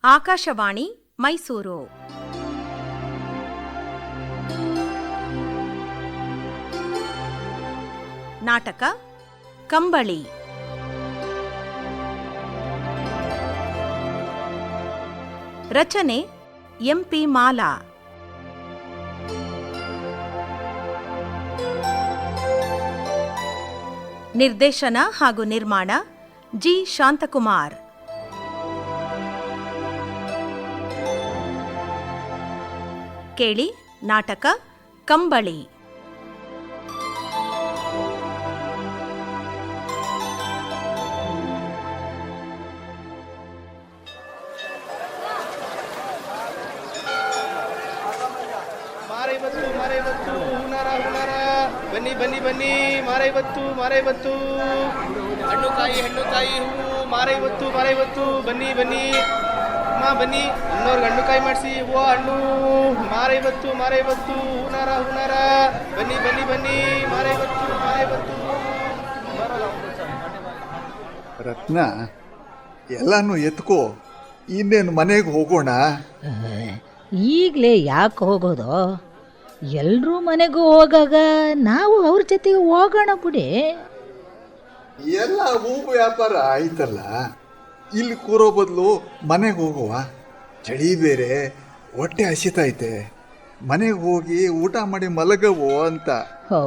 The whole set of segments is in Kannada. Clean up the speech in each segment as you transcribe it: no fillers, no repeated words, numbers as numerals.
ಆಕಾಶವಾಣಿ ಮೈಸೂರು. ನಾಟಕ ಕಂಬಳಿ. ರಚನೆ ಎಂಪಿ ಮಾಲಾ. ನಿರ್ದೇಶನ ಹಾಗೂ ನಿರ್ಮಾಣ ಜಿ ಶಾಂತಕುಮಾರ್. ಕೇಳಿ ನಾಟಕ ಕಂಬಳಿ. ಮಾರೈವತ್ತು ಹೂನಾರ ಬನ್ನಿ ಬನ್ನಿ ಬನ್ನಿ. ಮಾರೈವತ್ತು ಹಣ್ಣು ಕಾಯಿ ಹೂವು ಮಾರೈವತ್ತು ಬನ್ನಿ ಬನ್ನಿ ಅಮ್ಮ ಬನ್ನಿ. ಇನ್ನೋರ್ಗೆ ಹಣ್ಣು ಕಾಯಿ ಮಾಡಿಸಿ ಹೂವು ಹಣ್ಣು ಮಾರೈವತ್ತು ಹೂನಾರ ಬನ್ನಿ ಬನ್ನಿ ಬನ್ನಿ. ಮಾರೈವತ್ತು ರತ್ನ, ಎಲ್ಲಾನು ಎತ್ಕೋ, ಇನ್ನೇನು ಮನೆಗೆ ಹೋಗೋಣ. ಈಗಲೇ ಯಾಕೆ ಹೋಗೋದು? ಎಲ್ಲರೂ ಮನೆಗೂ ಹೋಗಾಗ ನಾವು ಅವ್ರ ಜೊತೆಗೆ ಹೋಗೋಣ ಬಿಡಿ. ಎಲ್ಲ ಹೂ ವ್ಯಾಪಾರ ಆಯ್ತಲ್ಲ, ಇಲ್ಲಿ ಕೂರೋ ಬದಲು ಮನೆಗೆ ಹೋಗುವ. ಚಳಿ ಬೇರೆ, ಹೊಟ್ಟೆ ಹಸಿತೈತೆ, ಮನೆಗೆ ಹೋಗಿ ಊಟ ಮಾಡಿ ಮಲಗವೋ ಅಂತ. ಓ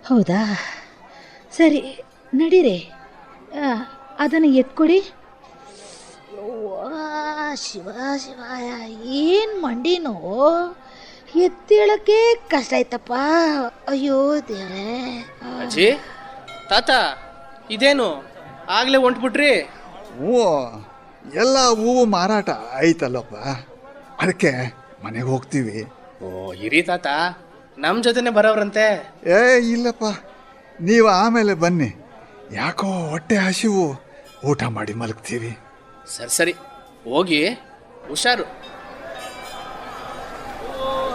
ಹೌದಾ, ಸರಿ ನಡೀರಿ. ಅದನ್ನು ಎತ್ಕೊಡಿ. ಶಿವ ಶಿವಾಯ, ಏನು ಮಂಡಿನೋ, ಎತ್ತೇಳಕ್ಕೆ ಕಷ್ಟ ಆಯ್ತಪ್ಪ. ಅಯ್ಯೋ ದೇವ್ರೇ. ಅಜ್ಜಿ, ತಾತ, ಇದೇನು ಆಗ್ಲೇ ಹೊಂಟ್ಬಿಟ್ರಿ? ಹ್ಞೂ, ಎಲ್ಲ ಹೂವು ಮಾರಾಟ ಆಯ್ತಲ್ಲಪ್ಪ, ಅದಕ್ಕೆ ಮನೆಗೆ ಹೋಗ್ತೀವಿ. ಓ ಇರಿ ತಾತ, ನಮ್ಮ ಜೊತೆನೆ ಬರೋವ್ರಂತೆ. ಏ ಇಲ್ಲಪ್ಪ, ನೀವು ಆಮೇಲೆ ಬನ್ನಿ, ಯಾಕೋ ಹೊಟ್ಟೆ ಹಸಿವು, ಊಟ ಮಾಡಿ ಮಲಗ್ತೀವಿ. ಸರಿ ಹೋಗಿ, ಹುಷಾರು.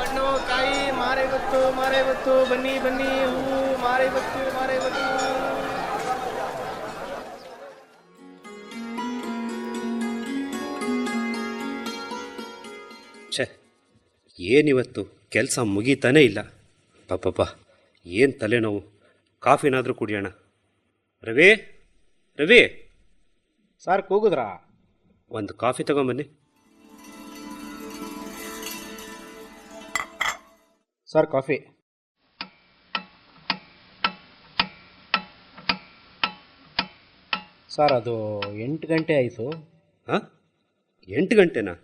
ಹಣ್ಣು ಕಾಯಿ ಮಾರೈವತ್ತು ಬನ್ನಿ ಬನ್ನಿ. ಹೂವು ಮಾರೈವತ್ತು. ಛೇ, ಏನಿವತ್ತು ಕೆಲಸ ಮುಗೀತಾನೇ ಇಲ್ಲ. ಪಾಪಪ್ಪ, ಏನು ತಲೆನೋವು. ಕಾಫಿನಾದರೂ ಕುಡಿಯೋಣ. ರವಿ ಸರ್ ಕೂಗುದ್ರಾ? ಒಂದು ಕಾಫಿ ತಗೊಂಬನ್ನಿ. Sir coffee. ಸರ್ ಅದು 8 ಗಂಟೆ ಆಯಿತು. ಹಾಂ, 8 ಗಂಟೆನಾ?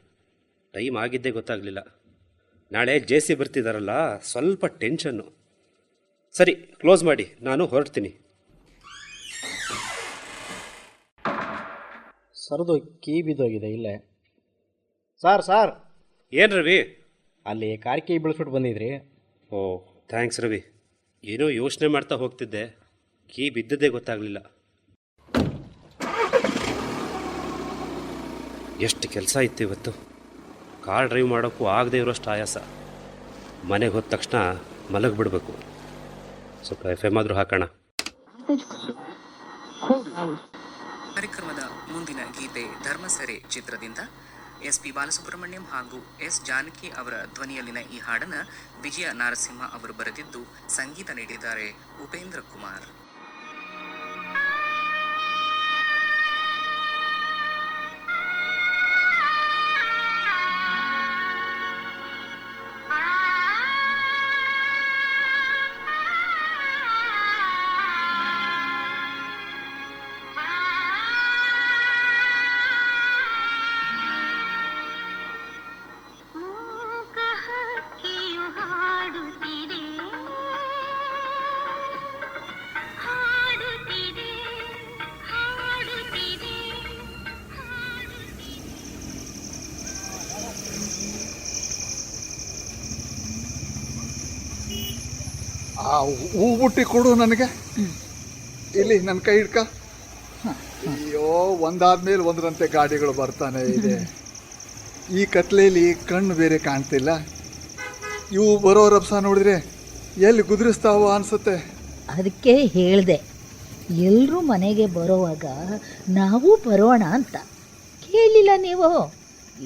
ಟೈಮ್ ಆಗಿದ್ದೇ ಗೊತ್ತಾಗಲಿಲ್ಲ. ನಾಳೆ JC ಬರ್ತಿದ್ದಾರಲ್ಲ, ಸ್ವಲ್ಪ ಟೆನ್ಷನ್ನು. ಸರಿ, ಕ್ಲೋಸ್ ಮಾಡಿ, ನಾನು ಹೊರಡ್ತೀನಿ. ಸರ್ದು ಕೀ ಬಿದ್ದೋಗಿದೆ ಇಲ್ಲೇ. ಸರ್ ಏನು ರವಿ? ಅಲ್ಲಿ ಕಾರ್ ಕೀ ಬಿಳಿಸ್ಬಿಟ್ಟು ಬಂದಿದ್ರಿ. Oh thanks Ravi. ಏನೋ ಯೋಚನೆ ಮಾಡ್ತಾ ಹೋಗ್ತಿದ್ದೆ, ಕೀ ಬಿದ್ದದ್ದೇ ಗೊತ್ತಾಗಲಿಲ್ಲ. ಎಷ್ಟು ಕೆಲಸ ಇತ್ತು ಇವತ್ತು. ಕಾರ್ ಡ್ರೈವ್ ಮಾಡೋಕ್ಕೂ ಆಗದೆ ಇರೋಷ್ಟು ಆಯಾಸ. ಮನೆಗೆ ಹೋದ ತಕ್ಷಣ ಮಲಗಿಬಿಡ್ಬೇಕು. ಸ್ವಲ್ಪ FM ಆದರೂ ಹಾಕೋಣ. ಕಾರ್ಯಕ್ರಮದ ಮುಂದಿನ ಗೀತೆ ಧರ್ಮಸೆರೆ ಚಿತ್ರದಿಂದ SP ಬಾಲಸುಬ್ರಹ್ಮಣ್ಯಂ ಹಾಗೂ S ಜಾನಕಿ ಅವರ ಧ್ವನಿಯಲ್ಲಿನ ಈ ಹಾಡನ್ನು ವಿಜಯ ನಾರಸಿಂಹ ಅವರು ಬರೆದಿದ್ದು ಸಂಗೀತ ನೀಡಿದ್ದಾರೆ ಉಪೇಂದ್ರ ಕುಮಾರ್. ಆ ಹೂ ಬುಟ್ಟಿ ಕೊಡು ನನಗೆ. ಇಲ್ಲಿ ನನ್ನ ಕೈ ಹಿಡ್ಕ. ಅಯ್ಯೋ, ಒಂದಾದ್ಮೇಲೆ ಒಂದರಂತೆ ಗಾಡಿಗಳು ಬರ್ತಾನೆ ಇದೆ. ಈ ಕತ್ಲೆಯಲ್ಲಿ ಕಣ್ಣು ಬೇರೆ ಕಾಣ್ತಿಲ್ಲ. ಇವು ಬರೋ ರಭಸ ನೋಡಿದ್ರೆ ಎಲ್ಲಿ ಗುದ್ರಿಸ್ತಾವ ಅನ್ಸುತ್ತೆ. ಅದಕ್ಕೆ ಹೇಳಿದೆ, ಎಲ್ಲರೂ ಮನೆಗೆ ಬರೋವಾಗ ನಾವು ಬರೋಣ ಅಂತ. ಹೇಳಿಲ್ಲ ನೀವು?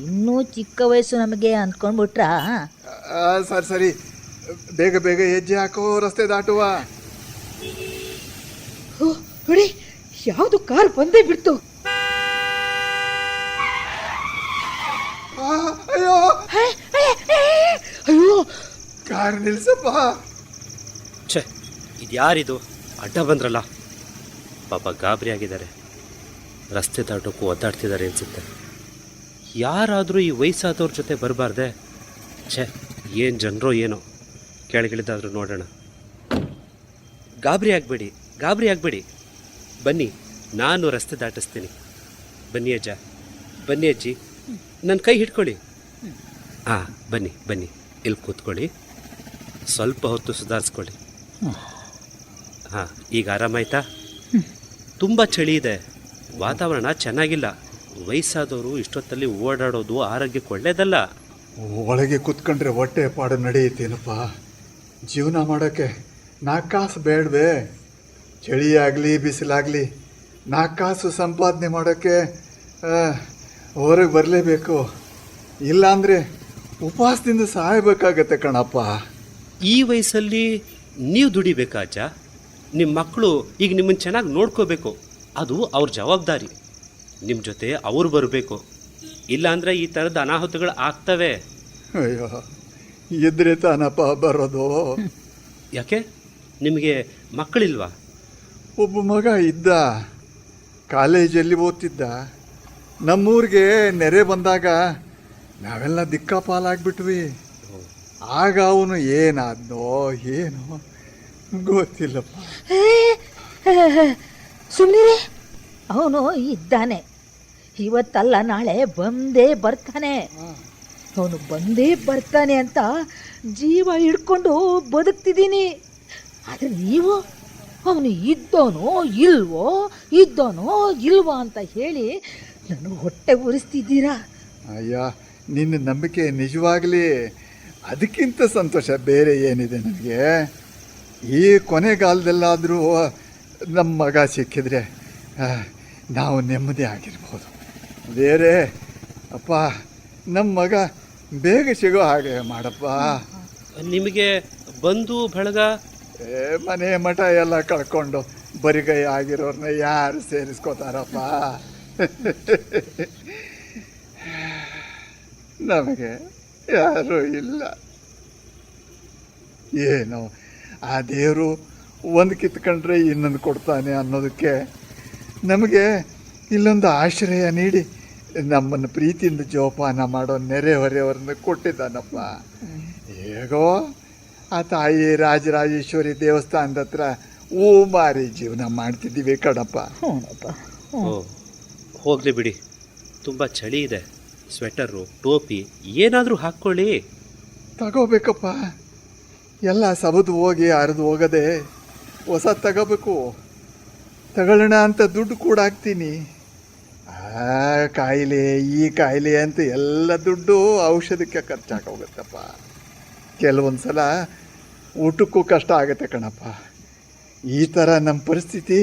ಇನ್ನೂ ಚಿಕ್ಕ ವಯಸ್ಸು ನಮಗೆ ಅಂದ್ಕೊಂಡ್ಬಿಟ್ರಾ? ಸರಿ ಸರಿ, ಬೇಗ ಬೇಗ ಹೆಜ್ಜೆ ಹಾಕೋ, ರಸ್ತೆ ದಾಟುವ. ನೋಡಿ, ಯಾವುದು ಕಾರ್ ಬಂದೇ ಬಿಡ್ತು. ಅಯ್ಯೋ, ಅಯ್ಯೋ, ಕಾರ್ ನಿಲ್ಸಪ್ಪ. ಛೇ, ಇದು ಯಾರಿದು? ಅಡ್ಡ ಬಂದ್ರಲ್ಲ. ಪಾಪ ಗಾಬರಿ ಆಗಿದ್ದಾರೆ, ರಸ್ತೆ ದಾಟೋಕ್ಕೂ ಒದ್ದಾಡ್ತಿದ್ದಾರೆ ಅನಿಸುತ್ತೆ. ಯಾರಾದರೂ ಈ ವಯಸ್ಸಾದವ್ರ ಜೊತೆ ಬರಬಾರ್ದೆ? ಛೇ, ಏನು ಜನರೋ ಏನೋ. ಕೆಳಗಿಳಿದಾದ್ರೂ ನೋಡೋಣ. ಗಾಬರಿ ಆಗಬೇಡಿ, ಬನ್ನಿ, ನಾನು ರಸ್ತೆ ದಾಟಿಸ್ತೀನಿ. ಬನ್ನಿ ಅಜ್ಜ, ಬನ್ನಿ ಅಜ್ಜಿ, ನನ್ನ ಕೈ ಹಿಡ್ಕೊಳ್ಳಿ. ಹಾಂ, ಬನ್ನಿ, ಇಲ್ಲಿ ಕೂತ್ಕೊಳ್ಳಿ. ಸ್ವಲ್ಪ ಹೊತ್ತು ಸುಧಾರಿಸ್ಕೊಳ್ಳಿ. ಹಾಂ, ಈಗ ಆರಾಮಾಯ್ತಾ? ತುಂಬ ಚಳಿ ಇದೆ, ವಾತಾವರಣ ಚೆನ್ನಾಗಿಲ್ಲ. ವಯಸ್ಸಾದವರು ಇಷ್ಟೊತ್ತಲ್ಲಿ ಓಡಾಡೋದು ಆರೋಗ್ಯಕ್ಕೆ ಒಳ್ಳೇದಲ್ಲ. ಒಳಗೆ ಕೂತ್ಕೊಂಡ್ರೆ ಹೊಟ್ಟೆ ಪಾಡು ನಡೆಯುತ್ತೇನಪ್ಪ. ಜೀವನ ಮಾಡೋಕ್ಕೆ 4 ಕಾಸು ಬೇಡವೇ? ಚಳಿ ಆಗಲಿ ಬಿಸಿಲಾಗಲಿ 4 ಕಾಸು ಸಂಪಾದನೆ ಮಾಡೋಕ್ಕೆ ಹೊರಗೆ ಬರಲೇಬೇಕು. ಇಲ್ಲಾಂದರೆ ಉಪವಾಸದಿಂದ ಸಾಯಬೇಕಾಗತ್ತೆ ಕಣಪ್ಪ. ಈ ವಯಸ್ಸಲ್ಲಿ ನೀವು ದುಡಿಬೇಕಾ ಅಜ್ಜ? ನಿಮ್ಮ ಮಕ್ಕಳು ಈಗ ನಿಮ್ಮನ್ನು ಚೆನ್ನಾಗಿ ನೋಡ್ಕೋಬೇಕು, ಅದು ಅವ್ರ ಜವಾಬ್ದಾರಿ. ನಿಮ್ಮ ಜೊತೆ ಅವ್ರು ಬರಬೇಕು, ಇಲ್ಲಾಂದರೆ ಈ ಥರದ ಅನಾಹುತಗಳು ಆಗ್ತವೆ. ಅಯ್ಯೋ, ಇದ್ರೆ ತಾನಪ್ಪ ಬರೋದು. ಯಾಕೆ, ನಿಮಗೆ ಮಕ್ಕಳಿಲ್ವಾ? ಒಬ್ಬ ಮಗ ಇದ್ದ, ಕಾಲೇಜಲ್ಲಿ ಓದ್ತಿದ್ದ. ನಮ್ಮೂರಿಗೆ ನೆರೆ ಬಂದಾಗ ನಾವೆಲ್ಲ ದಿಕ್ಕಾಪಾಲಾಗ್ಬಿಟ್ವಿ. ಆಗ ಅವನು ಏನಾದ್ನೋ ಏನೋ ಗೊತ್ತಿಲ್ಲಪ್ಪ. ಸುಮ್ಮನೆ, ಅವನು ಇದ್ದಾನೆ, ಇವತ್ತಲ್ಲ ನಾಳೆ ಬಂದೇ ಬರ್ತಾನೆ. ಅವನು ಬಂದೇ ಬರ್ತಾನೆ ಅಂತ ಜೀವ ಹಿಡ್ಕೊಂಡು ಬದುಕ್ತಿದ್ದೀನಿ. ಆದರೆ ನೀವು ಅವನು ಇದ್ದೋನೋ ಇಲ್ವೋ ಅಂತ ಹೇಳಿ ನನಗೆ ಹೊಟ್ಟೆ ಉರಿಸ್ತಿದ್ದೀರಾ. ಅಯ್ಯ, ನಿನ್ನ ನಂಬಿಕೆ ನಿಜವಾಗಲಿ ಅದಕ್ಕಿಂತ ಸಂತೋಷ ಬೇರೆ ಏನಿದೆ ನನಗೆ. ಈ ಕೊನೆಗಾಲದಲ್ಲಾದರೂ ನಮ್ಮ ಮಗ ಸಿಕ್ಕಿದ್ರೆ ನಾವು ನೆಮ್ಮದಿ ಆಗಿರ್ಬೋದು. ಬೇರೆ ಅಪ್ಪ, ನಮ್ಮ ಮಗ ಬೇಗ ಸಿಗೋ ಹಾಗೆ ಮಾಡಪ್ಪ. ನಿಮಗೆ ಬಂಧು ಬಳಗ? ಮನೆ ಮಠ ಎಲ್ಲ ಕಳ್ಕೊಂಡು ಬರಿಗೈ ಆಗಿರೋರ್ನ ಯಾರು ಸೇರಿಸ್ಕೋತಾರಪ್ಪ? ನಮಗೆ ಯಾರೂ ಇಲ್ಲ. ಏನೋ ಆ ದೇವರು ಒಂದು ಕಿತ್ಕೊಂಡ್ರೆ ಇನ್ನೊಂದು ಕೊಡ್ತಾನೆ ಅನ್ನೋದಕ್ಕೆ ನಮಗೆ ಇಲ್ಲೊಂದು ಆಶ್ರಯ ನೀಡಿ ನಮ್ಮನ್ನು ಪ್ರೀತಿಯಿಂದ ಜೋಪಾನ ಮಾಡೋ ನೆರೆಹೊರೆಯವ್ರನ್ನ ಕೊಟ್ಟಿದ್ದಾನಪ್ಪ. ಹೇಗೋ ಆ ತಾಯಿ ರಾಜರಾಜೇಶ್ವರಿ ದೇವಸ್ಥಾನದ ಹತ್ರ ಮಾರಿ ಜೀವನ ಮಾಡ್ತಿದ್ದೀವಿ ಕಣಪ್ಪ. ಓ, ಹೋಗಲಿ ಬಿಡಿ, ತುಂಬ ಚಳಿ ಇದೆ. ಸ್ವೆಟರು, ಟೋಪಿ ಏನಾದರೂ ಹಾಕ್ಕೊಳ್ಳಿ. ತಗೋಬೇಕಪ್ಪ, ಎಲ್ಲ ಸಬದು ಹೋಗಿ ಹರಿದು ಹೋಗದೆ ಹೊಸ ತಗೋಬೇಕು. ತಗೊಳ್ಳೋಣ ಅಂತ ದುಡ್ಡು ಕೂಡ ಹಾಕ್ತೀನಿ. ಕಾಯಿಲೆ ಈ ಕಾಯಿಲೆ ಅಂತ ಎಲ್ಲ ದುಡ್ಡು ಔಷಧಕ್ಕೆ ಖರ್ಚಾಗೋಗುತ್ತಪ್ಪ. ಕೆಲವೊಂದು ಸಲ ಊಟಕ್ಕೂ ಕಷ್ಟ ಆಗುತ್ತೆ ಕಣಪ್ಪ. ಈ ಥರ ನಮ್ಮ ಪರಿಸ್ಥಿತಿ.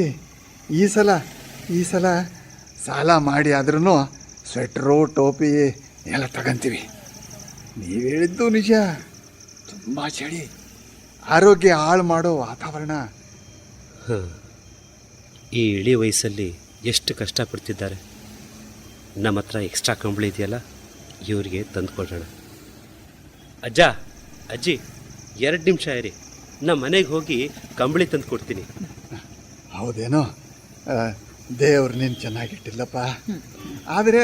ಈ ಸಲ ಸಾಲ ಮಾಡಿ ಆದ್ರೂ ಸ್ವೆಟ್ರು ಟೋಪಿ ಎಲ್ಲ ತಗೊಂತೀವಿ. ನೀವು ಹೇಳಿದ್ದು ನಿಜ, ತುಂಬ ಚಳಿ, ಆರೋಗ್ಯ ಹಾಳು ಮಾಡೋ ವಾತಾವರಣ. ಈ ಇಳಿ ವಯಸ್ಸಲ್ಲಿ ಎಷ್ಟು ಕಷ್ಟಪಡ್ತಿದ್ದಾರೆ. ನಮ್ಮ ಹತ್ರ ಎಕ್ಸ್ಟ್ರಾ ಕಂಬಳಿ ಇದೆಯಲ್ಲ, ಇವರಿಗೆ ತಂದುಕೊಡೋಣ. ಅಜ್ಜ, ಅಜ್ಜಿ, 2 ನಿಮಿಷ ಇರಿ, ನಮ್ಮ ಮನೆಗೆ ಹೋಗಿ ಕಂಬಳಿ ತಂದು ಕೊಡ್ತೀನಿ. ಹೌದೇನೋ, ದೇವ್ರು ನೀನು ಚೆನ್ನಾಗಿಟ್ಟಿಲ್ಲಪ್ಪ. ಆದರೆ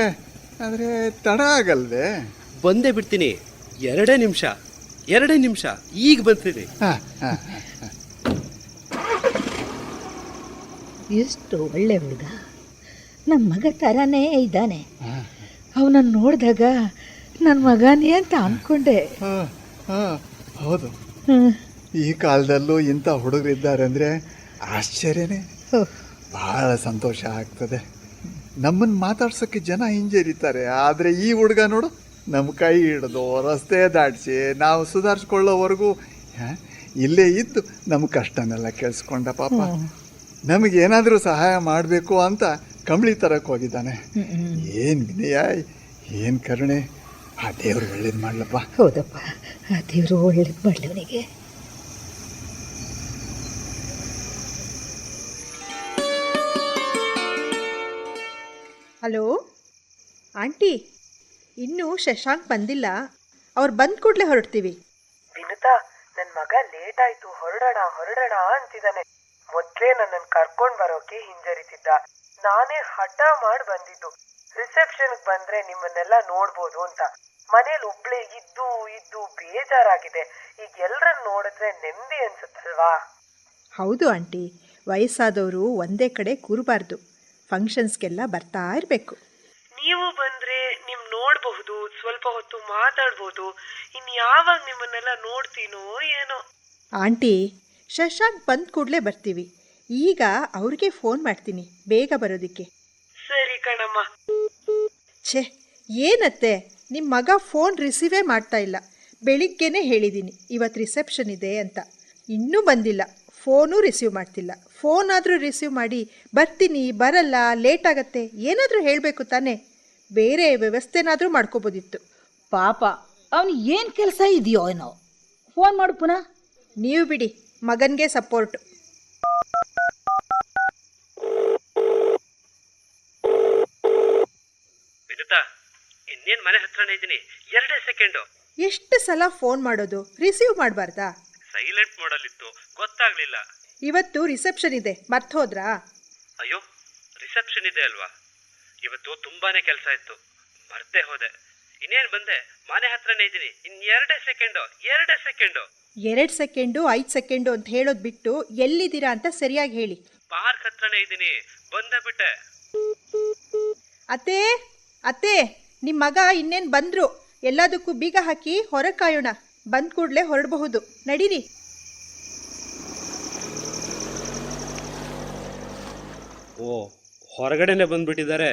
ತಡ ಆಗಲ್ದೆ? ಬಂದೇ ಬಿಡ್ತೀನಿ. 2 ನಿಮಿಷ, ಈಗ ಬಂತೀನಿ. ಎಷ್ಟು ಒಳ್ಳೆ ಹುಡುಗ, ನಮ್ಮ ಮಗ ಥರನೇ ಇದ್ದಾನೆ. ಅವನನ್ನು ನೋಡಿದಾಗ ನನ್ನ ಮಗನೇ ಅಂತ ಅಂದ್ಕೊಂಡೆ. ಹೌದು, ಈ ಕಾಲದಲ್ಲೂ ಇಂಥ ಹುಡುಗರಿದ್ದಾರೆ ಅಂದರೆ ಆಶ್ಚರ್ಯನೇ. ಭಾಳ ಸಂತೋಷ ಆಗ್ತದೆ. ನಮ್ಮನ್ನು ಮಾತಾಡ್ಸೋಕ್ಕೆ ಜನ ಹಿಂಜರಿತಾರೆ. ಆದರೆ ಈ ಹುಡುಗ ನೋಡು, ನಮ್ಮ ಕೈ ಹಿಡಿದು ರಸ್ತೆ ದಾಟಿಸಿ ನಾವು ಸುಧಾರಿಸ್ಕೊಳ್ಳೋವರೆಗೂ ಇಲ್ಲೇ ಇದ್ದು ನಮ್ಮ ಕಷ್ಟನೆಲ್ಲ ಕೇಳಿಸ್ಕೊಂಡ. ಪಾಪ ನಮಗೇನಾದರೂ ಸಹಾಯ ಮಾಡಬೇಕು ಅಂತ ಕಂಬಳಿ ತರಕ್ಕೆ ಹೋಗಿದ್ದಾನೆ. ಏನು ವಿನಯ, ಏನು ಕರುಣೆ. ಆ ದೇವ್ರು ಒಳ್ಳೇದು ಮಾಡ್ಲಪ್ಪ. ಹೌದಪ್ಪ, ಆ ದೇವರು ಒಳ್ಳೇದು ಮಾಡಲಿ ಅವನಿಗೆ. ಹಲೋ ಆಂಟಿ, ಇನ್ನೂ ಶಶಾಂಕ್ ಬಂದಿಲ್ಲ. ಅವ್ರು ಬಂದ ಕೂಡಲೇ ಹೊರಡ್ತೀವಿ. ವಿನುತಾ, ನನ್ನ ಮಗ ಲೇಟ್ ಆಯ್ತು, ಹೊರಡೋಣ ಅಂತಿದ್ದಾನೆ. ಮೊದ್ಲೇ ನನ್ನನ್ನು ಕರ್ಕೊಂಡ್ ಬರೋಕೆ ಹಿಂಜರಿತಿದ್ದ. ನಾನೇ ಹಠ ಮಾಡಿ ಬಂದಿದ್ದು. ರಿಸೆಪ್ಷನ್ಗೆ ಬಂದ್ರೆ ನಿಮ್ಮನ್ನೆಲ್ಲ ನೋಡ್ಬೋದು ಅಂತ. ಮನೇಲಿ ಒಬ್ಳೆ ಇದ್ದು ಬೇಜಾರಾಗಿದೆ. ಈಗ ಎಲ್ರನ್ನ ನೋಡಿದ್ರೆ ನೆಮ್ಮದಿ ಅನ್ಸುತ್ತಲ್ವಾ? ಹೌದು ಆಂಟಿ, ವಯಸ್ಸಾದವರು ಒಂದೇ ಕಡೆ ಕೂರಬಾರ್ದು. ಫಂಕ್ಷನ್ಸ್ಗೆಲ್ಲ ಬರ್ತಾ ಇರಬೇಕು. ನೀವು ಬಂದ್ರೆ ನಿಮ್ ನೋಡ್ಬಹುದು, ಸ್ವಲ್ಪ ಹೊತ್ತು ಮಾತಾಡ್ಬೋದು. ಇನ್ ಯಾವಾಗ ನಿಮ್ಮನ್ನೆಲ್ಲ ನೋಡ್ತೀನೋ ಏನೋ. ಆಂಟಿ, ಶಶಾಂಕ್ ಬಂದ ಕೂಡಲೇ ಬರ್ತೀವಿ. ಈಗ ಅವ್ರಿಗೆ ಫೋನ್ ಮಾಡ್ತೀನಿ ಬೇಗ ಬರೋದಕ್ಕೆ. ಸರಿ ಕಣಮ್ಮ. ಛೇ, ಏನತ್ತೆ, ನಿಮ್ಮ ಮಗ ಫೋನ್ ರಿಸೀವೇ ಮಾಡ್ತಾ ಇಲ್ಲ. ಬೆಳಿಗ್ಗೆನೇ ಹೇಳಿದ್ದೀನಿ ಇವತ್ತು ರಿಸೆಪ್ಷನ್ ಇದೆ ಅಂತ. ಇನ್ನೂ ಬಂದಿಲ್ಲ, ಫೋನೂ ರಿಸೀವ್ ಮಾಡ್ತಿಲ್ಲ. ಫೋನ್ ಆದರೂ ರಿಸೀವ್ ಮಾಡಿ ಬರ್ತೀನಿ, ಬರಲ್ಲ, ಲೇಟ್ ಆಗತ್ತೆ ಏನಾದರೂ ಹೇಳಬೇಕು ತಾನೇ. ಬೇರೆ ವ್ಯವಸ್ಥೆನಾದರೂ ಮಾಡ್ಕೋಬೋದಿತ್ತು. ಪಾಪ, ಅವನು ಏನು ಕೆಲಸ ಇದೆಯೋ ಏನೋ. ಫೋನ್ ಮಾಡು ಪುನಃ. ನೀವು ಬಿಡಿ, ಮಗನಿಗೆ ಸಪೋರ್ಟು. ವಿನುತಾ, ಇನ್ನೇನು ಮನೆ ಹತ್ರನೇ ಇದ್ದೀನಿ, 2 ಸೆಕೆಂಡು. ಎಷ್ಟು ಸಲ ಫೋನ್ ಮಾಡೋದು, ರಿಸೀವ್ ಮಾಡಬಾರ್ದಾ? ಸೈಲೆಂಟ್ ಮೋಡಲ್ಲಿತ್ತು, ಗೊತ್ತಾಗ್ಲಿಲ್ಲ. ಇವತ್ತು ರಿಸೆಪ್ಷನ್ ಇದೆ, ಮರ್ತು ಹೋದ್ರಾ? ಅಯ್ಯೋ, ರಿಸೆಪ್ಷನ್ ಇದೆ ಅಲ್ವಾ? ಇವತ್ತು ತುಂಬಾನೇ ಕೆಲಸ ಇತ್ತು, ಮರ್ತೇ ಹೋದೆ. ಇನ್ನೇನು ಬಂದೆ, ಮನೆ ಹತ್ರನೇ ಇದ್ದೀನಿ. 2 ಸೆಕೆಂಡು. 2 ಸೆಕೆಂಡು 5 ಸೆಕೆಂಡು ಅಂತ ಹೇಳೋದು ಬಿಟ್ಟು ಎಲ್ಲಿದ್ದೀರಾ ಅಂತ ಸರಿಯಾಗಿ ಹೇಳಿ. ಪಾರ್ಕ್ ಹತ್ರನೇ ಇದ್ದೀನಿ, ಬಂದೇ ಬಿಟ್ಟೆ. ಅತ್ತೆ, ನಿಮ್ಮ ಮಗ ಇನ್ನೇನು ಬಂದರು. ಎಲ್ಲದಕ್ಕೂ ಬೀಗ ಹಾಕಿ ಹೊರಗೆ ಕಾಯೋಣ. ಬಂದ ಕೂಡಲೇ ಹೊರಡಬಹುದು, ನಡೀರಿ. ಓ, ಹೊರಗಡೆನೆ ಬಂದ್ಬಿಟ್ಟಿದ್ದಾರೆ.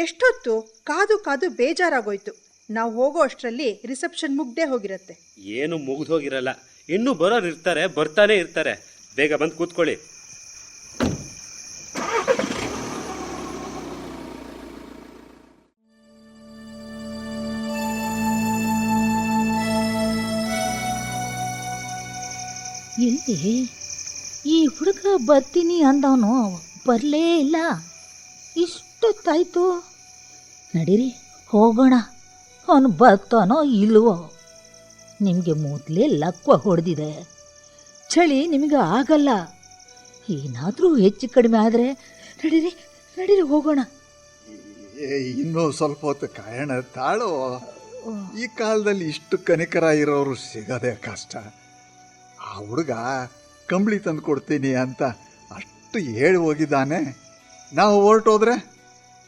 ಎಷ್ಟೊತ್ತು ಕಾದು ಬೇಜಾರಾಗೋಯ್ತು. ನಾವು ಹೋಗೋ ಅಷ್ಟರಲ್ಲಿ ರಿಸೆಪ್ಷನ್ ಮುಗ್ದೇ ಹೋಗಿರತ್ತೆ. ಏನು ಮುಗ್ದು ಹೋಗಿರಲ್ಲ, ಇನ್ನೂ ಬರೋರು ಇರ್ತಾರೆ, ಬರ್ತಾನೆ ಇರ್ತಾರೆ. ಬೇಗ ಬಂದು ಕೂತ್ಕೊಳ್ಳಿ. ಎಲ್ಲಿ ಈ ಹುಡುಗ ಬರ್ತೀನಿ ಅಂದವನು ಬರಲೇ ಇಲ್ಲ. ಇಷ್ಟೊತ್ತಾಯ್ತು. ನಡೀರಿ ಹೋಗೋಣ, ಅವನು ಬರ್ತಾನೋ ಇಲ್ವೋ. ನಿಮಗೆ ಮೊದಲೇ ಲಕ್ವ ಹೊಡೆದಿದೆ, ಚಳಿ ನಿಮಗೆ ಆಗಲ್ಲ. ಏನಾದರೂ ಹೆಚ್ಚು ಕಡಿಮೆ ಆದರೆ ನಡೀರಿ ಹೋಗೋಣ. ಇನ್ನೂ ಸ್ವಲ್ಪ ಹೊತ್ತು ಕಾಯೋಣ, ತಾಳು. ಈ ಕಾಲದಲ್ಲಿ ಇಷ್ಟು ಕನಿಕರ ಇರೋರು ಸಿಗೋದೇ ಕಷ್ಟ. ಆ ಹುಡುಗ ಕಂಬಳಿ ತಂದು ಕೊಡ್ತೀನಿ ಅಂತ ಅಷ್ಟು ಹೇಳಿ ಹೋಗಿದ್ದಾನೆ. ನಾವು ಹೊರಟೋದ್ರೆ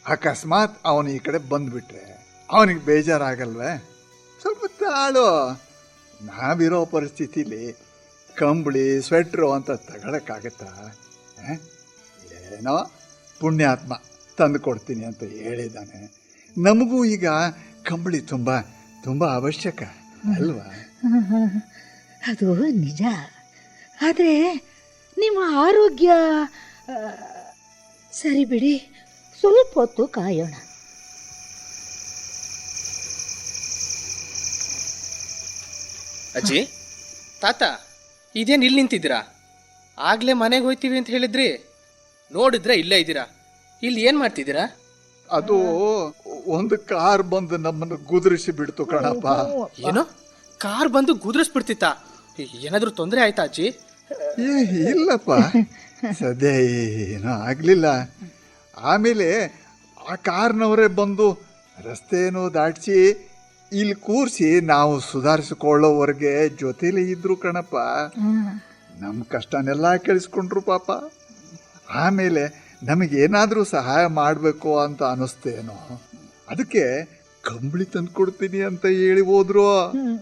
ಅಕಸ್ಮಾತ್ ಅವನು ಈ ಕಡೆ ಬಂದುಬಿಟ್ರೆ ಅವನಿಗೆ ಬೇಜಾರಾಗಲ್ವೇ? ಸ್ವಲ್ಪ ತಾಳು. ನಾವಿರೋ ಪರಿಸ್ಥಿತಿಲಿ ಕಂಬಳಿ ಸ್ವೆಟ್ರು ಅಂತ ತಗೊಳಕ್ಕಾಗತ್ತಾ? ಏನೋ ಪುಣ್ಯಾತ್ಮ ತಂದು ಕೊಡ್ತೀನಿ ಅಂತ ಹೇಳಿದ್ದಾನೆ. ನಮಗೂ ಈಗ ಕಂಬಳಿ ತುಂಬ ತುಂಬ ಅವಶ್ಯಕ ಅಲ್ವಾ? ಅದು ನಿಜ. ಆದರೆ ನಿಮ್ಮ ಆರೋಗ್ಯ ಸರಿ ಬಿಡಿ, ಸ್ವಲ್ಪ ಹೊತ್ತು ಕಾಯೋಣ. ಅಜ್ಜಿ, ತಾತ, ಇದೇನು ಇಲ್ಲಿ ನಿಂತಿದ್ದೀರಾ? ಆಗ್ಲೇ ಮನೆಗೆ ಹೋಯ್ತೀವಿ ಅಂತ ಹೇಳಿದ್ರಿ, ನೋಡಿದ್ರೆ ಇಲ್ಲೇ ಇದ್ದೀರಾ. ಇಲ್ಲಿ ಏನು ಮಾಡ್ತಿದ್ದೀರಾ? ಅದು ಒಂದು ಕಾರ್ ಬಂದು ನಮ್ಮನ್ನು ಗುದರಿಸಿ ಬಿಡ್ತು ಕಣಪ್ಪ. ಏನು, ಕಾರ್ ಬಂದು ಗುದ್ರಿಸ್ಬಿಡ್ತಿತ್ತಾ? ಏನಾದರೂ ತೊಂದರೆ ಆಯ್ತಾ ಅಜ್ಜಿ? ಇಲ್ಲಪ್ಪ, ಸದ್ಯ ಏನೂ ಆಗಲಿಲ್ಲ. ಆಮೇಲೆ ಆ ಕಾರ್ನವರೇ ಬಂದು ರಸ್ತೆನೂ ದಾಟಿಸಿ ಇಲ್ಲಿ ಕೂರಿಸಿ ನಾವು ಸುಧಾರಿಸಿಕೊಳ್ಳೋವರೆಗೆ ಜೊತೆಲೇ ಇದ್ರು ಕಣಪ್ಪ. ನಮ್ಮ ಕಷ್ಟನೆಲ್ಲ ಕೇಳಿಸ್ಕೊಂಡ್ರು ಪಾಪ. ಆಮೇಲೆ ನಮಗೇನಾದರೂ ಸಹಾಯ ಮಾಡಬೇಕು ಅಂತ ಅನ್ನಿಸ್ತೇನೋ, ಅದಕ್ಕೆ ಕಂಬಳಿ ತಂದು ಕೊಡ್ತೀನಿ ಅಂತ ಹೇಳಿ ಹೋದ್ರು.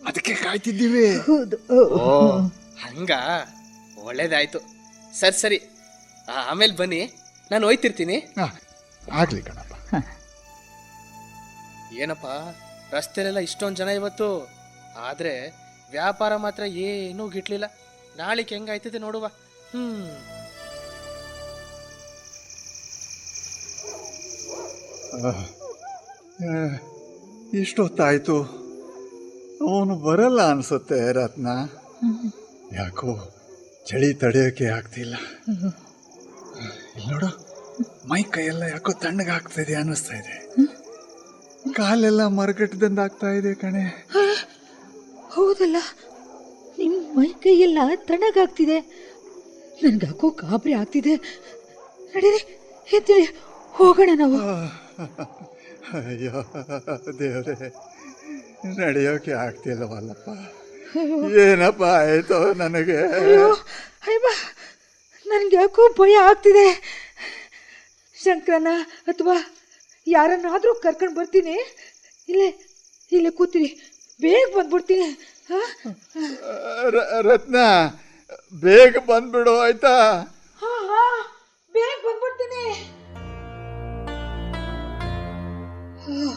ಅದಕ್ಕೆ ಕಾಯ್ತಿದ್ದೀವಿ. ಓ ಹಂಗ, ಒಳ್ಳೇದಾಯ್ತು. ಸರಿ, ಆಮೇಲೆ ಬನ್ನಿ, ನಾನು ಹೋಯ್ತಿರ್ತೀನಿ. ಆಗ್ಲಿ ಕಣಪ್ಪ. ಏನಪ್ಪ, ರಸ್ತೆಲೆಲ್ಲ ಇಷ್ಟೊಂದು ಜನ ಇವತ್ತು, ಆದರೆ ವ್ಯಾಪಾರ ಮಾತ್ರ ಏನೂ ಗಿಟ್ಲಿಲ್ಲ. ನಾಳಿಗೆ ಹೆಂಗಾಯ್ತದೆ ನೋಡುವ. ಇಷ್ಟೊತ್ತಾಯ್ತು, ಅವನು ಬರಲ್ಲ ಅನ್ಸುತ್ತೆ ರತ್ನ. ಯಾಕೋ ಚಳಿ ತಡೆಯೋಕೆ ಆಗ್ತಿಲ್ಲ. ಇಲ್ಲಿ ನೋಡು, ಮೈ ಕೈಯೆಲ್ಲ ಯಾಕೋ ತಣ್ಣಗಾಗ್ತಿದೆ ಅನ್ನಿಸ್ತಾ ಇದೆ. ಕಾಲೆಲ್ಲ ಮರಗಟ್ಟದಂದಾಗ್ತಾ ಇದೆ ಕಣೆ. ಹೌದಲ್ಲ, ನಿಮ್ಮ ಮೈ ಕೈಯೆಲ್ಲ ತಣ್ಣಗಾಗ್ತಿದೆ. ನನಗಾಕೋ ಗಾಬರಿ ಆಗ್ತಿದೆ. ನಡೀರಿ, ಎದ್ದೇಳಿ ಹೋಗೋಣ ನಾವು. ಅಯ್ಯೋ ದೇವ್ರೆ, ನಡೆಯೋಕೆ ಆಗ್ತಿಲ್ಲವಲ್ಲಪ್ಪ. ಏನಪ್ಪ ಆಯ್ತು ನನಗೆ? ಅಯ್ಯಮ್ಮ, ನನಗೆ ಯಾಕೋ ಭಯ ಆಗ್ತಿದೆ. ಶಂಕರನ ಅಥವಾ ಯಾರನ್ನಾದರೂ ಕರ್ಕೊಂಡು ಬರ್ತೀನಿ. ಇಲ್ಲೇ ಕೂತೀನಿ, ಬೇಗ ಬಂದ್ಬಿಡ್ತೀನಿ. ರತ್ನ, ಬೇಗ ಬಂದ್ಬಿಡು ಆಯ್ತಾ? ಬೇಗ ಬಂದ್ಬಿಡ್ತೀನಿ. ಅಯ್ಯೋ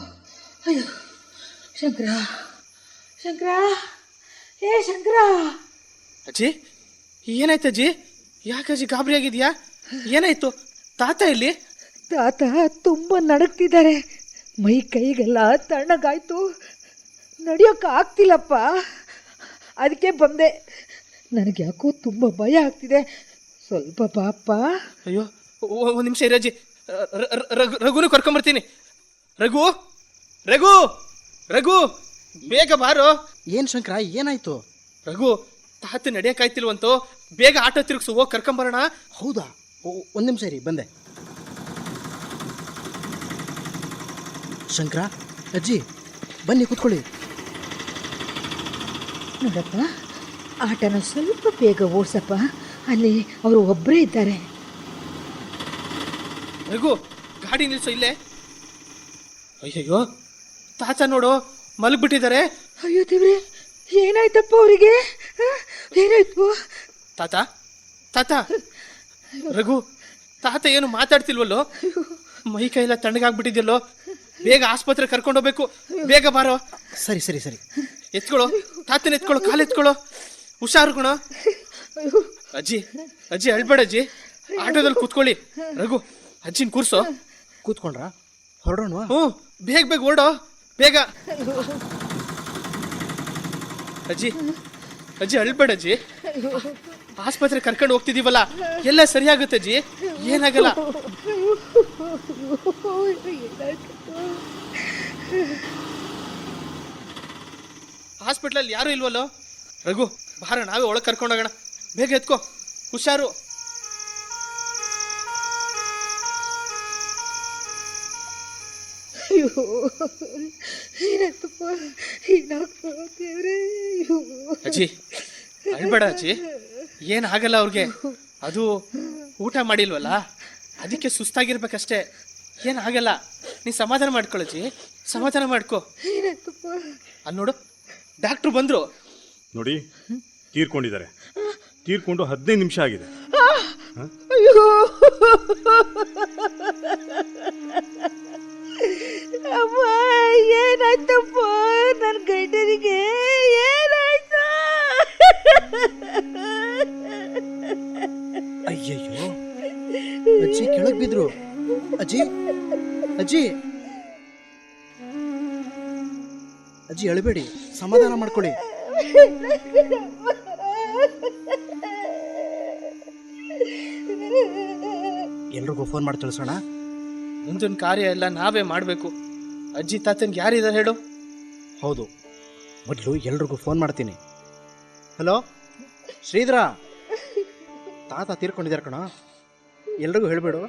ಶಂಕರ, ಶಂಕರ, ಏ ಶಂಕರ. ಅಜ್ಜಿ, ಏನಾಯ್ತು ಅಜ್ಜಿ? ಯಾಕಜ್ಜಿ ಗಾಬರಿ ಆಗಿದ್ಯಾ? ಏನಾಯ್ತು? ತಾತ ಇಲ್ಲಿ? ತಾತ ತುಂಬ ನಡಕ್ತಿದ್ದಾರೆ. ಮೈ ಕೈಗೆಲ್ಲ ತಣ್ಣಗಾಯ್ತು, ನಡೆಯೋಕೆ ಆಗ್ತಿಲ್ಲಪ್ಪ. ಅದಕ್ಕೆ ಬಂದೆ. ನನಗೆ ಯಾಕೋ ತುಂಬ ಭಯ ಆಗ್ತಿದೆ. ಸ್ವಲ್ಪ ಪಾಪ. ಅಯ್ಯೋ, ಒಂದು ನಿಮಿಷ ಇರಜ್ಜಿ, ರಘುನು ಕರ್ಕೊಂಬರ್ತೀನಿ. ರಘು, ರಘು, ರಘು, ಬೇಗ ಬಾರೋ. ಏನು ಶಂಕರ, ಏನಾಯ್ತು? ರಘು, ತಾತ ನಡೆಯಕ್ಕಾಯ್ತಿಲ್ವಂತೋ, ಬೇಗ ಆಟೋ ತಿರುಗಿಸು, ಹೋಗಿ ಕರ್ಕೊಂಬರೋಣ. ಹೌದಾ? ಒಂದು ನಿಮಿಷ ಇರಿ, ಬಂದೆ. ಶಂಕರ, ಅಜ್ಜಿ ಬನ್ನಿ ಕೂತ್ಕೊಳ್ಳಿ. ನೋಡಪ್ಪ, ಆಟನ ಸ್ವಲ್ಪ ಬೇಗ ಓಡಿಸಪ್ಪ. ಅಲ್ಲಿ ಅವರು ಒಬ್ಬರೇ ಇದ್ದಾರೆ. ರಘು, ಗಾಡಿ ನಿಲ್ಸು ಇಲ್ಲೇ. ಅಯ್ಯಯ್ಯೋ, ತಾತ ನೋಡು ಮಲಗ್ಬಿಟ್ಟಿದ್ದಾರೆ. ಅಯ್ಯೋ ದೇವ್ರೆ, ಏನಾಯ್ತಪ್ಪ ಅವರಿಗೆ? ಏನಾಯ್ತು? ತಾತ, ತಾತ. ರಘು, ತಾತ ಏನು ಮಾತಾಡ್ತಿಲ್ವಲ್ಲೋ? ಮೈ ಕೈ ಎಲ್ಲ ತಣ್ಣಗಾಗ್ಬಿಟ್ಟಿದ್ಯಲ್ಲೋ? ಬೇಗ ಆಸ್ಪತ್ರೆ ಕರ್ಕೊಂಡೋಗ್ಬೇಕು, ಬೇಗ ಬಾರೋ. ಸರಿ ಸರಿ ಸರಿ, ಎತ್ಕೊಳ್ಳೋ, ತಾತನ ಎತ್ಕೊಳ್ಳೋ, ಕಾಲು ಎತ್ಕೊಳ್ಳೋ, ಹುಷಾರು ಕಣೋ. ಅಜ್ಜಿ, ಅಜ್ಜಿ ಅಳ್ಬೇಡ ಅಜ್ಜಿ, ಆಟೋದಲ್ಲಿ ಕೂತ್ಕೊಳ್ಳಿ. ರಘು, ಅಜ್ಜಿನ ಕೂರ್ಸೋ. ಕೂತ್ಕೊಂಡ್ರ? ಹೊರಡೋಣ? ಹ್ಞೂ, ಬೇಗ ಬೇಗ ಓಡೋ, ಬೇಗ. ಅಜ್ಜಿ, ಅಜ್ಜಿ ಅಳ್ಬೇಡ ಅಜ್ಜಿ, ಆಸ್ಪತ್ರೆ ಕರ್ಕೊಂಡು ಹೋಗ್ತಿದೀವಲ್ಲ, ಎಲ್ಲ ಸರಿಯಾಗುತ್ತೆ ಅಜ್ಜಿ, ಏನಾಗಲ್ಲ. ಹಾಸ್ಪಿಟ್ಲಲ್ಲಿ ಯಾರು ಇಲ್ವಲ್ಲೋ? ರಘು, ಬಾರ, ನಾವೇ ಒಳಗೆ ಕರ್ಕೊಂಡೋಗೋಣ. ಬೇಗ ಎತ್ಕೋ, ಹುಷಾರು. ಅಯ್ಯೋ, ಏನಾಯ್ತಪ್ಪ? ಅಜ್ಜಿ ಅಳ್ಬೇಡ ಅಜ್ಜಿ, ಏನಾಗಲ್ಲ ಅವ್ರಿಗೆ. ಅದು ಊಟ ಮಾಡಿಲ್ವಲ್ಲ, ಅದಕ್ಕೆ ಸುಸ್ತಾಗಿರ್ಬೇಕಷ್ಟೇ, ಏನಾಗಲ್ಲ. ನೀ ಸಮಾಧಾನ ಮಾಡ್ಕೊಳ್ಳಜ್ಜಿ, ಸಮಾಧಾನ ಮಾಡ್ಕೋ. ಅಲ್ಲಿ ನೋಡು, ಡಾಕ್ಟ್ರು ಬಂದ್ರು ನೋಡಿ. ತೀರ್ಕೊಂಡಿದ್ದಾರೆ. ತೀರ್ಕೊಂಡು 15 ನಿಮಿಷ ಆಗಿದೆ. ಅಯ್ಯೋ, ಅಮ್ಮ, ಏನಾಯ್ತಪ್ಪ ನನ್ನ ಗಂಡನಿಗೆ? ಏನಾಯ್ತು? ಅಯ್ಯಯ್ಯೋ, ಅಜ್ಜಿ ಕೆಳಗೆ ಬಿದ್ರು. ಅಜ್ಜಿ, ಅಜ್ಜಿ, ಅಜ್ಜಿ ಅಳಬೇಡಿ, ಸಮಾಧಾನ ಮಾಡ್ಕೊಳ್ಳಿ. ಎಲ್ರಿಗೂ ಫೋನ್ ಮಾಡಿ ತಿಳಿಸೋಣ. ಮುಂದಿನ ಕಾರ್ಯ ಎಲ್ಲ ನಾವೇ ಮಾಡಬೇಕು. ಅಜ್ಜಿ ತಾತನ್ಗೆ ಯಾರಿದ್ದಾರೆ ಹೇಳು? ಹೌದು, ಮೊದಲು ಎಲ್ರಿಗೂ ಫೋನ್ ಮಾಡ್ತೀನಿ. ಹಲೋ ಶ್ರೀಧರ, ತಾತ ತೀರ್ಕೊಂಡಿದ್ದಾರೆ ಕಣ, ಎಲ್ರಿಗೂ ಹೇಳ್ಬೇಡು.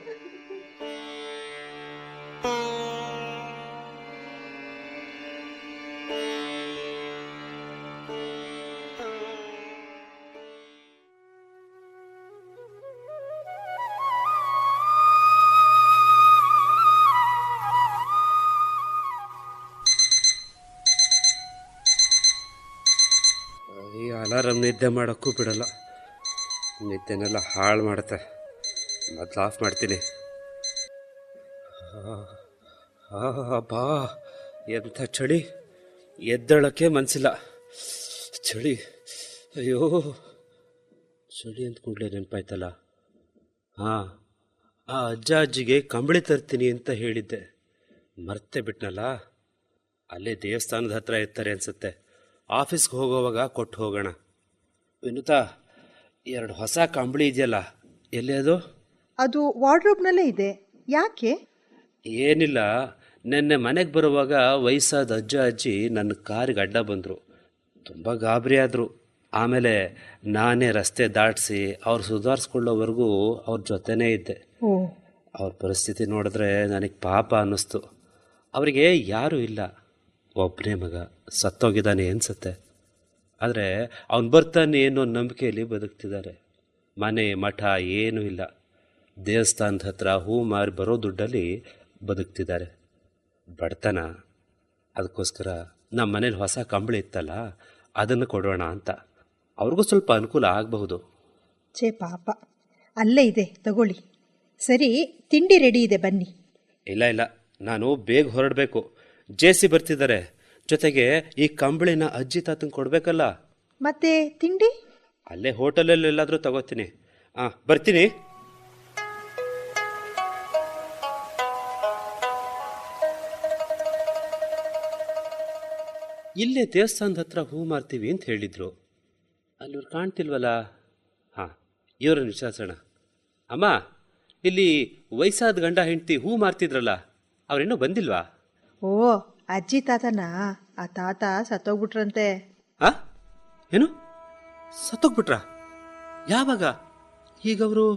ಈ ಅಲಾರಮ್ ನಿದ್ದೆ ಮಾಡೋಕ್ಕೂ ಬಿಡಲ್ಲ, ನಿದ್ದೆನೆಲ್ಲ ಹಾಳು ಮಾಡುತ್ತೆ. ಮೊದಲು ಆಫ್ ಮಾಡ್ತೀನಿ. ಬಾ, ಎಂಥ ಚಳಿ, ಎದ್ದೇಳೋಕ್ಕೆ ಮನಸ್ಸಿಲ್ಲ. ಚಳಿ, ಅಯ್ಯೋ, ಚಳಿ ಅಂತ ಕೂಡಲೇ ನೆನಪಾಯ್ತಲ್ಲ. ಹಾಂ, ಆ ಅಜ್ಜ ಅಜ್ಜಿಗೆ ಕಂಬಳಿ ತರ್ತೀನಿ ಅಂತ ಹೇಳಿದ್ದೆ. ಮರ್ತೇ ಬಿಟ್ನಲ್ಲ. ಅಲ್ಲೇ ದೇವಸ್ಥಾನದ ಹತ್ರ ಇರ್ತಾರೆ ಅನ್ಸುತ್ತೆ. ಆಫೀಸ್ಗೆ ಹೋಗೋವಾಗ ಕೊಟ್ಟು ಹೋಗೋಣ. ವಿನುತಾ, 2 ಹೊಸ ಕಂಬಳಿ ಇದೆಯಲ್ಲ, ಎಲ್ಲಿ ಅದು? ಅದು ವಾರ್ಡ್ರೋಬ್ನಲ್ಲೇ ಇದೆ. ಯಾಕೆ? ಏನಿಲ್ಲ, ನಿನ್ನೆ ಮನೆಗೆ ಬರುವಾಗ ವಯಸ್ಸಾದ ಅಜ್ಜ ಅಜ್ಜಿ ನನ್ನ ಕಾರಿಗೆ ಅಡ್ಡ ಬಂದರು. ತುಂಬ ಗಾಬರಿ ಆದರು. ಆಮೇಲೆ ನಾನೇ ರಸ್ತೆ ದಾಟಿಸಿ ಅವ್ರು ಸುಧಾರಿಸ್ಕೊಳ್ಳೋವರೆಗೂ ಅವ್ರ ಜೊತೆನೇ ಇದ್ದೆ. ಓ, ಅವ್ರ ಪರಿಸ್ಥಿತಿ ನೋಡಿದ್ರೆ ನನಗೆ ಪಾಪ ಅನ್ನಿಸ್ತು. ಅವರಿಗೆ ಯಾರೂ ಇಲ್ಲ, ಒಬ್ಬನೇ ಮಗ ಸತ್ತೋಗಿದ್ದಾನೆ ಅನಿಸುತ್ತೆ. ಆದರೆ ಅವನು ಬರ್ತಾನೆ ಅನ್ನೋ ನಂಬಿಕೆಯಲ್ಲಿ ಬದುಕ್ತಿದ್ದಾರೆ. ಮನೆ ಮಠ ಏನೂ ಇಲ್ಲ, ದೇವಸ್ಥಾನದ ಹತ್ರ ಹೂ ಮಾರಿ ಬರೋ ದುಡ್ಡಲ್ಲಿ ಬದುಕ್ತಿದ್ದಾರೆ. ಬಡತನ. ಅದಕ್ಕೋಸ್ಕರ ನಮ್ಮ ಮನೇಲಿ ಹೊಸ ಕಂಬಳಿ ಇತ್ತಲ್ಲ, ಅದನ್ನು ಕೊಡೋಣ ಅಂತ. ಅವ್ರಿಗೂ ಸ್ವಲ್ಪ ಅನುಕೂಲ ಆಗಬಹುದು. ಛೇ ಪಾಪ, ಅಲ್ಲೇ ಇದೆ, ತಗೊಳ್ಳಿ. ಸರಿ, ತಿಂಡಿ ರೆಡಿ ಇದೆ, ಬನ್ನಿ. ಇಲ್ಲ, ನಾನು ಬೇಗ ಹೊರಡಬೇಕು. ಜೇಸಿ ಬರ್ತಿದ್ದಾರೆ. ಜೊತೆಗೆ ಈ ಕಂಬಳಿನ ಅಜ್ಜಿ ತಾತಂಗೆ ಕೊಡಬೇಕಲ್ಲ. ಮತ್ತೆ ತಿಂಡಿ? ಅಲ್ಲೇ ಹೋಟೆಲಲ್ಲಿ ಎಲ್ಲಾದರೂ ತಗೋತೀನಿ. ಬರ್ತೀನಿ. ಇಲ್ಲೇ ದೇವಸ್ಥಾನದ ಹತ್ರ ಹೂ ಮಾರ್ತೀವಿ ಅಂತ ಹೇಳಿದ್ರು. ಅಲ್ಲಿವ್ರು ಕಾಣ್ತಿಲ್ವಲ್ಲ. ಇವ್ರನ್ನ ವಿಚಾರಿಸೋಣ. ಅಮ್ಮ, ಇಲ್ಲಿ ವಯಸ್ಸಾದ ಗಂಡ ಹೆಂಡತಿ ಹೂ ಮಾರ್ತಿದ್ರಲ್ಲ, ಅವ್ರೇನೋ ಬಂದಿಲ್ವಾ? ಓ, ಅಜ್ಜಿ ತಾತನಾ? ಆ ತಾತ ಸತ್ತೋಗ್ಬಿಟ್ರಂತೆ. ಏನು, ಸತ್ತೋಗ್ಬಿಟ್ರಾ? ಯಾವಾಗ? ಈಗವರು?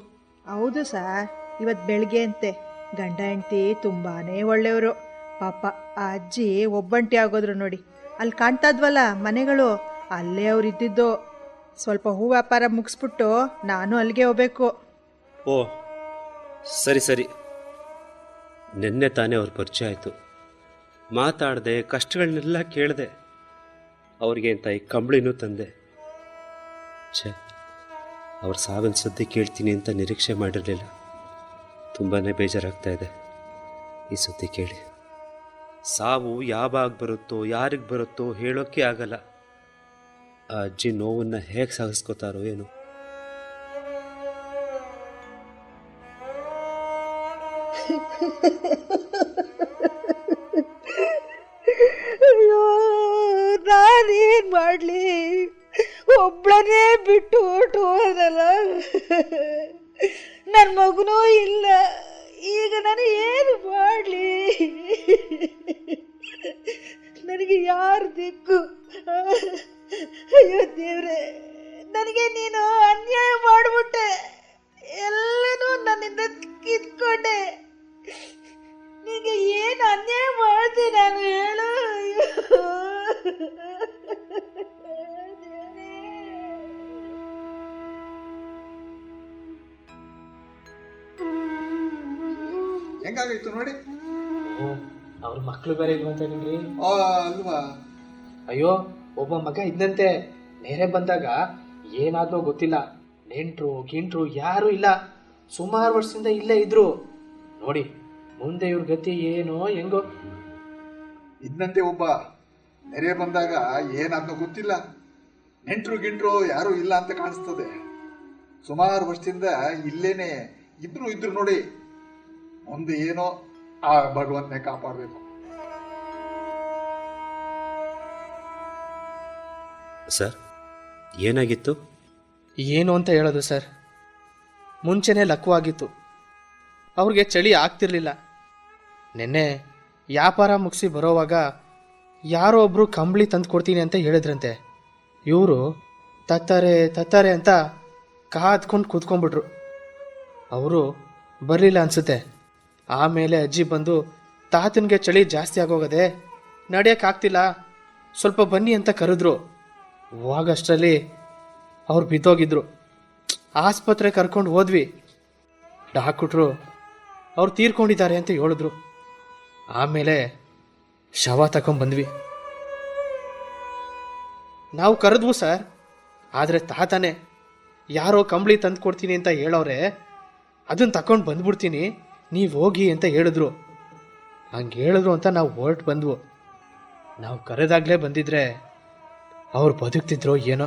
ಹೌದು ಸರ್, ಇವತ್ತು ಬೆಳಗ್ಗೆ ಅಂತೆ. ಗಂಡ ಹೆಂಡತಿ ತುಂಬಾನೇ ಒಳ್ಳೆಯವರು. ಪಾಪ ಆ ಅಜ್ಜಿ ಒಬ್ಬಂಟಿ ಆಗೋದ್ರು ನೋಡಿ. ಅಲ್ಲಿ ಕಾಣ್ತಾ ಇದ್ವಲ್ಲ ಮನೆಗಳು, ಅಲ್ಲೇ ಅವ್ರು ಇದ್ದಿದ್ದು. ಸ್ವಲ್ಪ ಹೂ ವ್ಯಾಪಾರ ಮುಗಿಸ್ಬಿಟ್ಟು ನಾನು ಅಲ್ಲಿಗೆ ಹೋಗ್ಬೇಕು. ಓ, ಸರಿ. ನಿನ್ನೆ ತಾನೇ ಅವ್ರ ಪರಿಚಯ ಆಯಿತು. ಮಾತಾಡಿದೆ, ಕಷ್ಟಗಳನ್ನೆಲ್ಲ ಕೇಳಿದೆ. ಅವ್ರಿಗೆ ಅಂತ ಈ ಕಂಬಳಿನೂ ತಂದೆ. ಅವ್ರ ಸಾವಿನ ಸುದ್ದಿ ಕೇಳ್ತೀನಿ ಅಂತ ನಿರೀಕ್ಷೆ ಮಾಡಿರಲಿಲ್ಲ. ತುಂಬಾ ಬೇಜಾರಾಗ್ತಾ ಇದೆ ಈ ಸುದ್ದಿ ಕೇಳಿ. ಸಾವು ಯಾವಾಗ ಬರುತ್ತೋ, ಯಾರಿಗೆ ಬರುತ್ತೋ ಹೇಳೋಕ್ಕೆ ಆಗಲ್ಲ. ಆ ಅಜ್ಜಿ ನೋವನ್ನು ಹೇಗೆ ಸಹಿಸ್ಕೋತಾರೋ ಏನು. ಅಯ್ಯೋ, ನಾನೇನು ಮಾಡಲಿ? ಒಬ್ಬಳನ್ನೇ ಬಿಟ್ಟು ಹೊರಟು ಹೋದಲ್ಲ. ನನ್ನ ಮಗನೂ ಇಲ್ಲ. ಈಗ ನಾನು ಏನು ಮಾಡಲಿ? ನನಗೆ ಯಾರು ದಿಕ್ಕು? ಅಯ್ಯೋ ದೇವ್ರೆ, ನನಗೆ ನೀನು ಅನ್ಯಾಯ ಮಾಡಿಬಿಟ್ಟೆ. ಎಲ್ಲನೂ ನನ್ನಿಂದ ಕಿತ್ಕೊಂಡೆ. ನಿನಗೆ ಏನು ಅನ್ಯಾಯ ಮಾಡಿದೆ ನಾನು, ಹೇಳು. ಹೆಂಗಾಗಿತ್ತು ನೋಡಿ. ಅವ್ರ ಮಕ್ಳು ಬೇರೆ ಇಲ್ವ ಅಂತ ನಿಮ್ರಿ? ಅಲ್ವಾ? ಅಯ್ಯೋ, ಒಬ್ಬ ಮಗ ಇದ್ದಂತೆ. ಬೇರೆ ಬಂದಾಗ ಏನಾದ್ರೂ ಗೊತ್ತಿಲ್ಲ. ನೆಂಟ್ರು ಗಿಂಟ್ರು ಯಾರು ಇಲ್ಲ. ಸುಮಾರು ವರ್ಷದಿಂದ ಇಲ್ಲೇ ಇದ್ರು ನೋಡಿ. ಮುಂದೆ ಇವ್ರ ಗತಿ ಏನೋ ಹೆಂಗೋ. ಇದ್ದಂತೆ ಒಬ್ಬ ನೆರೆ ಬಂದಾಗ ಏನಾದ್ನೋ ಗೊತ್ತಿಲ್ಲ. ನೆಂಟ್ರು ಗಿಂಟ್ರು ಯಾರು ಇಲ್ಲ ಅಂತ ಕಾಣಿಸ್ತದೆ. ಸುಮಾರು ವರ್ಷದಿಂದ ಇಲ್ಲೇನೆ ಇದ್ರು ನೋಡಿ. ಮುಂದೆ ಏನೋ ಆ ಭಗವಂತನೇ ಕಾಪಾಡಬೇಕು. ಸರ್, ಏನಾಗಿತ್ತು? ಏನು ಅಂತ ಹೇಳೋದು ಸರ್. ಮುಂಚೆನೇ ಲಕ್ವಾಗಿತ್ತು. ಅವ್ರಿಗೆ ಚಳಿ ಆಗ್ತಿರ್ಲಿಲ್ಲ. ನಿನ್ನೆ ವ್ಯಾಪಾರ ಮುಗಿಸಿ ಬರೋವಾಗ ಯಾರೋ ಒಬ್ಬರು ಕಂಬಳಿ ತಂದು ಕೊಡ್ತೀನಿ ಅಂತ ಹೇಳಿದ್ರಂತೆ. ಇವರು ತತ್ತಾರೆ ಅಂತ ಕಾದ್ಕೊಂಡು ಕೂತ್ಕೊಂಡ್ಬಿಟ್ರು. ಅವರು ಬರಲಿಲ್ಲ ಅನಿಸುತ್ತೆ. ಆಮೇಲೆ ಅಜ್ಜಿ ಬಂದು, ತಾತನಿಗೆ ಚಳಿ ಜಾಸ್ತಿ ಆಗೋಗದೆ, ನಡೆಯೋಕ್ಕಾಗ್ತಿಲ್ಲ, ಸ್ವಲ್ಪ ಬನ್ನಿ ಅಂತ ಕರೆದ್ರು. ಹೋಗಷ್ಟರಲ್ಲಿ ಅವ್ರು ಬಿದ್ದೋಗಿದ್ರು. ಆಸ್ಪತ್ರೆ ಕರ್ಕೊಂಡು ಹೋದ್ವಿ. ಡಾಕ್ಟ್ರು ಅವ್ರು ತೀರ್ಕೊಂಡಿದ್ದಾರೆ ಅಂತ ಹೇಳಿದ್ರು. ಆಮೇಲೆ ಶವ ತಗೊಂಡ್ಬಂದ್ವಿ. ನಾವು ಕರೆದ್ವು ಸರ್. ಆದರೆ ತಾತನೇ ಯಾರೋ ಕಂಬಳಿ ತಂದು ಕೊಡ್ತೀನಿ ಅಂತ ಹೇಳೋರೆ, ಅದನ್ನು ತಗೊಂಡು ಬಂದ್ಬಿಡ್ತೀನಿ, ನೀವು ಹೋಗಿ ಅಂತ ಹೇಳಿದ್ರು. ಹಂಗೆ ಹೇಳಿದ್ರು ಅಂತ ನಾವು ಹೊರಟು ಬಂದ್ವು. ನಾವು ಕರೆದಾಗಲೇ ಬಂದಿದ್ರೆ ಅವ್ರು ಬದುಕ್ತಿದ್ರೋ ಏನೋ.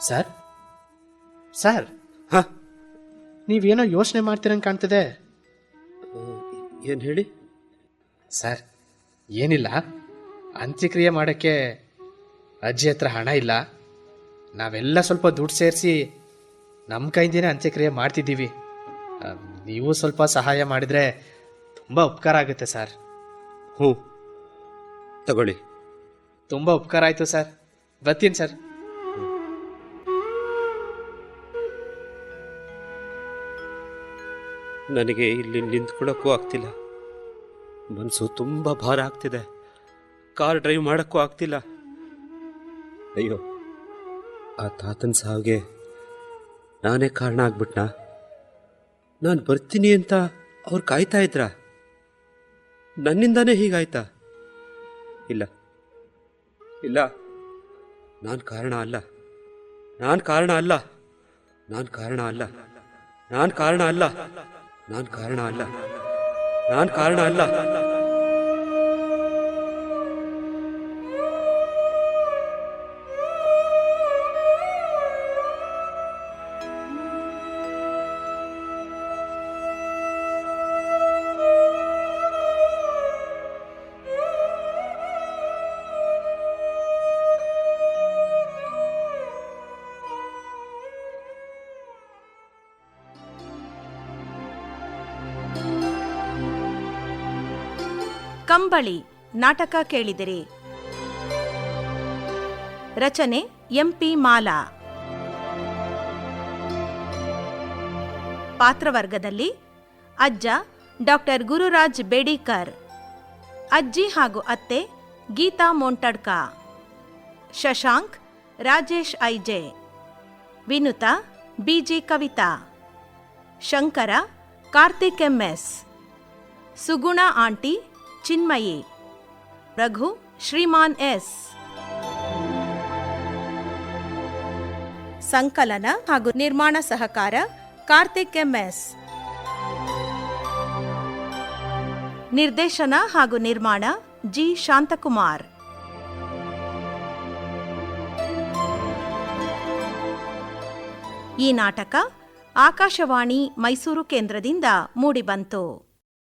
ಸರ್, ನೀವೇನೋ ಯೋಚನೆ ಮಾಡ್ತೀರಂಗೆ ಕಾಣ್ತದೆ. ಏನು ಹೇಳಿ? ಸರ್ ಏನಿಲ್ಲ, ಅಂತ್ಯಕ್ರಿಯೆ ಮಾಡೋಕ್ಕೆ ಅಜ್ಜಿ ಹತ್ರ ಹಣ ಇಲ್ಲ. ನಾವೆಲ್ಲ ಸ್ವಲ್ಪ ದುಡ್ಡು ಸೇರಿಸಿ ನಮ್ಮ ಕೈಯಿಂದನೇ ಅಂತ್ಯಕ್ರಿಯೆ ಮಾಡ್ತಿದ್ದೀವಿ. ನೀವು ಸ್ವಲ್ಪ ಸಹಾಯ ಮಾಡಿದರೆ ತುಂಬ ಉಪಕಾರ ಆಗುತ್ತೆ ಸರ್. ಹ್ಞೂ, ತಗೊಳ್ಳಿ. ತುಂಬ ಉಪಕಾರ ಆಯಿತು ಸರ್. ಬರ್ತೀನಿ ಸರ್. ನನಗೆ ಇಲ್ಲಿ ನಿಂತ್ಕೊಳ್ಳೋಕ್ಕೂ ಆಗ್ತಿಲ್ಲ. ಮನಸ್ಸು ತುಂಬ ಭಾರ ಆಗ್ತಿದೆ. ಕಾರ್ ಡ್ರೈವ್ ಮಾಡೋಕ್ಕೂ ಆಗ್ತಿಲ್ಲ. ಅಯ್ಯೋ, ಆ ತಾತನ ಸಾವಿಗೆ ನಾನೇ ಕಾರಣ ಆಗ್ಬಿಟ್ನಾ? ನಾನು ಬರ್ತೀನಿ ಅಂತ ಅವ್ರು ಕಾಯ್ತಾ ಇದ್ರಾ? ನನ್ನಿಂದಾನೇ ಹೀಗಾಯ್ತಾ? ಇಲ್ಲ ಇಲ್ಲ, ನಾನು ಕಾರಣ ಅಲ್ಲ, ನಾನು ಕಾರಣ ಅಲ್ಲ, ನಾನು ಕಾರಣ ಅಲ್ಲ, ನಾನು ಕಾರಣ ಅಲ್ಲ, ನಾನು ಕಾರಣ ಅಲ್ಲ, ನಾನು ಕಾರಣ ಅಲ್ಲ. ಕಂಬಳಿ ನಾಟಕ ಕೇಳಿದಿರಿ. ರಚನೆ ಎಂಪಿ ಮಾಲಾ. ಪಾತ್ರವರ್ಗದಲ್ಲಿ ಅಜ್ಜ ಡಾಕ್ಟರ್ ಗುರುರಾಜ್ ಬೇಡಿಕರ್, ಅಜ್ಜಿ ಹಾಗೂ ಅತ್ತೆ Geetha Montadka, Shashank Rajesh IJ, Vinutha BG Kavitha, Shankara Karthik MS, Suguna aunty Chinmayi, Raghu Shriman S. ಸಂಕಲನ ಹಾಗೂ ನಿರ್ಮಾಣ ಸಹಕಾರ ಕಾರ್ತಿಕ್ ಎಂಎಸ್. ನಿರ್ದೇಶನ ಹಾಗೂ ನಿರ್ಮಾಣ ಜಿ ಶಾಂತಕುಮಾರ್. ಈ ನಾಟಕ ಆಕಾಶವಾಣಿ ಮೈಸೂರು ಕೇಂದ್ರದಿಂದ ಮೂಡಿಬಂತು.